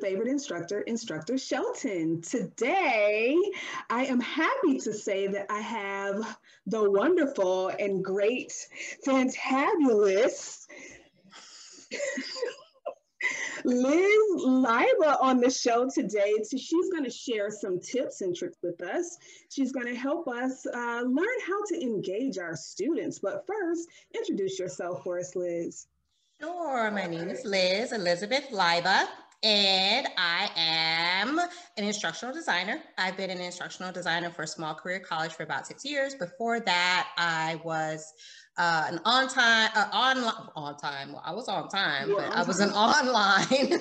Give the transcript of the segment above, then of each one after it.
favorite instructor, Instructor Shelton. Today, I am happy to say that I have the wonderful and great, fantabulous Leiba on the show today. So she's going to share some tips and tricks with us. She's going to help us learn how to engage our students. But first, introduce yourself for us, Liz. Sure, my name is Liz, Elizabeth Leiba, and I am an instructional designer. I've been an instructional designer for a small career college for about 6 years. Before that, I was an on-time, well, I was on time, but I was an online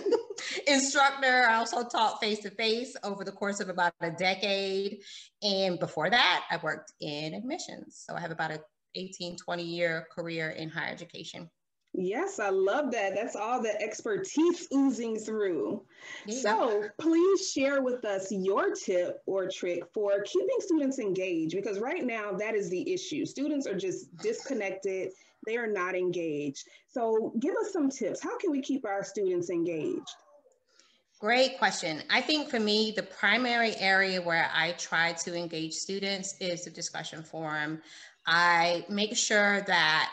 instructor. I also taught face-to-face over the course of about a decade. And before that, I worked in admissions. So I have about an 18, 20-year career in higher education. Yes, I love that. That's all the expertise oozing through. So please share with us your tip or trick for keeping students engaged, because right now that is the issue. Students are just disconnected. They are not engaged. So give us some tips. How can we keep our students engaged? Great question. I think for me, the primary area where I try to engage students is the discussion forum. I make sure that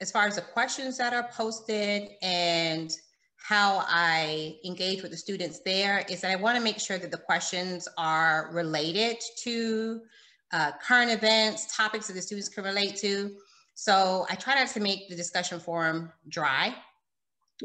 as far as the questions that are posted and how I engage with the students there is that I want to make sure that the questions are related to current events, topics that the students can relate to. So I try not to make the discussion forum dry.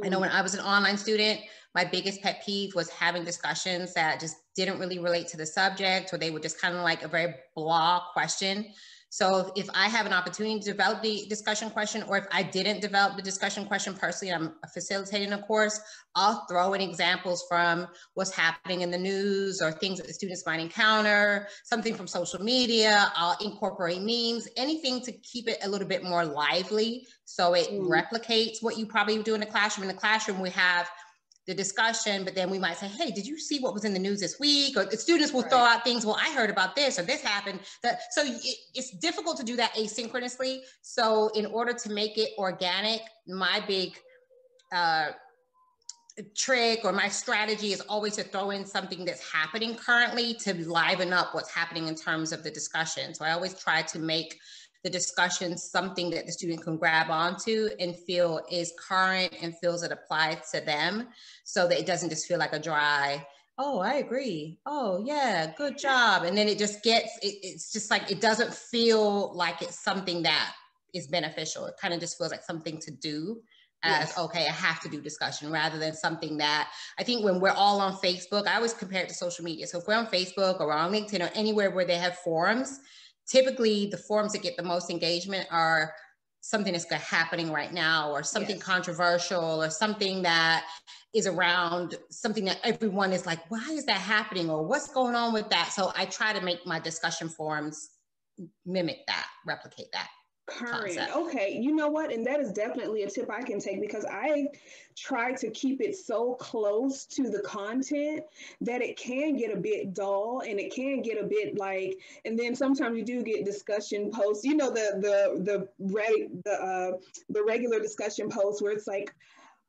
I know when I was an online student, my biggest pet peeve was having discussions that just didn't really relate to the subject, or they were just kind of like a very blah question. So if I have an opportunity to develop the discussion question, or if I didn't develop the discussion question personally, I'm facilitating a course, I'll throw in examples from what's happening in the news or things that the students might encounter, something from social media. I'll incorporate memes, anything to keep it a little bit more lively so it replicates what you probably do in the classroom. In the classroom, we have the discussion, but then we might say, hey, did you see what was in the news this week? Or the students will throw out things, well, I heard about this or this happened. So it's difficult to do that asynchronously. So in order to make it organic, my big trick or my strategy is always to throw in something that's happening currently to liven up what's happening in terms of the discussion. So I always try to make the discussion something that the student can grab onto and feel is current and feels it applies to them, so that it doesn't just feel like a dry, oh, I agree, oh yeah, good job. And then it just gets, it's just like, it doesn't feel like it's something that is beneficial. It kind of just feels like something to do as, okay, I have to do discussion, rather than something that I think when we're all on Facebook, I always compare it to social media. So if we're on Facebook or on LinkedIn or anywhere where they have forums, typically the forums that get the most engagement are something that's happening right now, or something controversial, or something that is around something that everyone is like, why is that happening? Or what's going on with that? So I try to make my discussion forums mimic that, replicate that. Current. Okay, you know what? And that is definitely a tip I can take, because I try to keep it so close to the content that it can get a bit dull, and it can get a bit like, and then sometimes you do get discussion posts, you know, the regular discussion posts where it's like,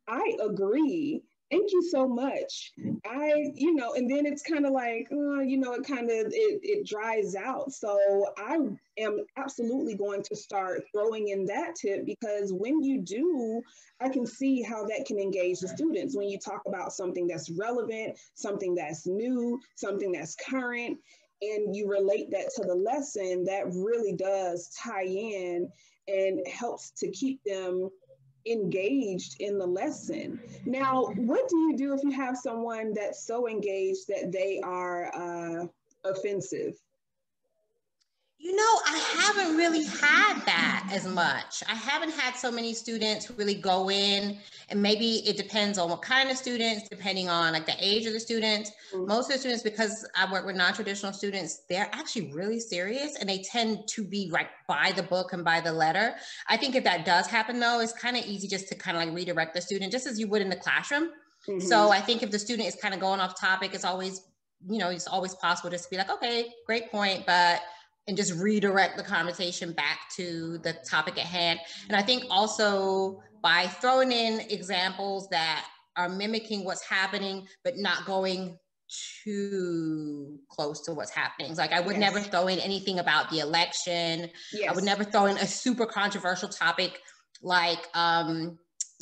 I agree. Thank you so much. And then it's kind of like, it dries out. So I am absolutely going to start throwing in that tip, because when you do, I can see how that can engage the students. When you talk about something that's relevant, something that's new, something that's current, and you relate that to the lesson, that really does tie in and helps to keep them engaged in the lesson. Now, what do you do if you have someone that's so engaged that they are offensive? You know, I haven't really had that as much. I haven't had so many students really go in, and maybe it depends on what kind of students, depending on like the age of the students. Most of the students, because I work with non-traditional students, they're actually really serious, and they tend to be like by the book and by the letter. I think if that does happen though, it's kind of easy just to kind of like redirect the student, just as you would in the classroom. So I think if the student is kind of going off topic, it's always possible just to be like, okay, great point, but and just redirect the conversation back to the topic at hand. And I think also by throwing in examples that are mimicking what's happening, but not going too close to what's happening. Like I would never throw in anything about the election. I would never throw in a super controversial topic like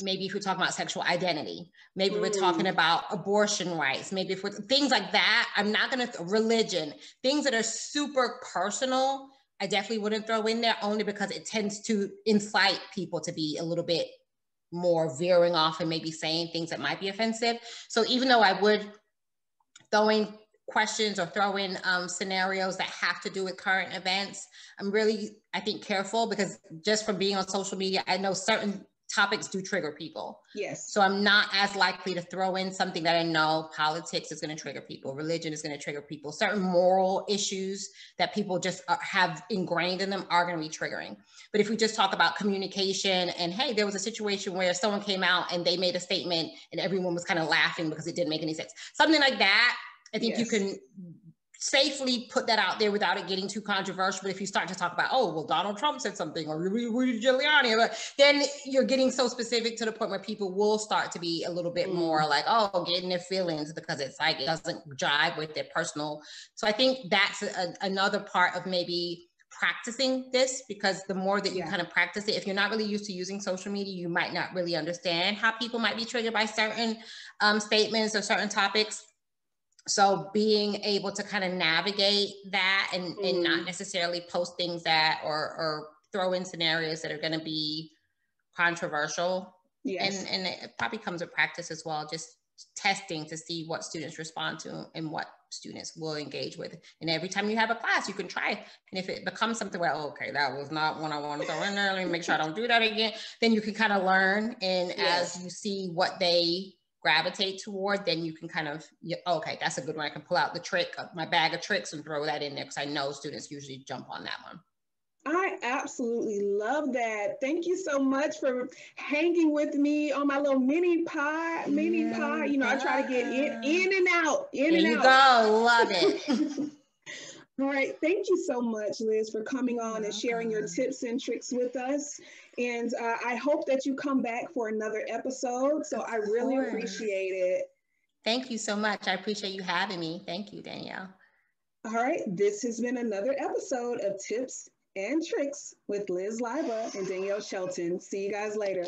maybe if we're talking about sexual identity, maybe we're talking about abortion rights, maybe if we're things like that. I'm not going to religion, things that are super personal. I definitely wouldn't throw in there, only because it tends to incite people to be a little bit more veering off and maybe saying things that might be offensive. So even though I would throw in questions or throw in scenarios that have to do with current events, I'm really, I think, careful, because just from being on social media, I know certain topics do trigger people. Yes. So I'm not as likely to throw in something that I know politics is going to trigger people, religion is going to trigger people, certain moral issues that people just have ingrained in them are going to be triggering. But if we just talk about communication and, hey, there was a situation where someone came out and they made a statement and everyone was kind of laughing because it didn't make any sense, something like that, I think you can safely put that out there without it getting too controversial. But if you start to talk about, oh, well, Donald Trump said something, or Rudy Giuliani, then you're getting so specific to the point where people will start to be a little bit more like, oh, getting their feelings, because it's like it doesn't jive with their personal. So I think that's another part of maybe practicing this, because the more that you kind of practice it, if you're not really used to using social media, you might not really understand how people might be triggered by certain statements or certain topics. So being able to kind of navigate that and not necessarily post things that or throw in scenarios that are going to be controversial. And it probably comes with practice as well, just testing to see what students respond to and what students will engage with. And every time you have a class, you can try. And if it becomes something where, okay, that was not what I want to throw in there, let me make sure I don't do that again, then you can kind of learn. And as you see what they gravitate toward, then you can kind of, okay, that's a good one. I can pull out the trick, my bag of tricks, and throw that in there, because I know students usually jump on that one. I absolutely love that. Thank you so much for hanging with me on my little mini pod. You know, I try to get in and out. There you go. Love it. All right. Thank you so much, Liz, for coming on and sharing your tips and tricks with us. And I hope that you come back for another episode. So I really appreciate it. Thank you so much. I appreciate you having me. Thank you, Danielle. All right. This has been another episode of Tips and Tricks with Liz Leiba and Danielle Shelton. See you guys later.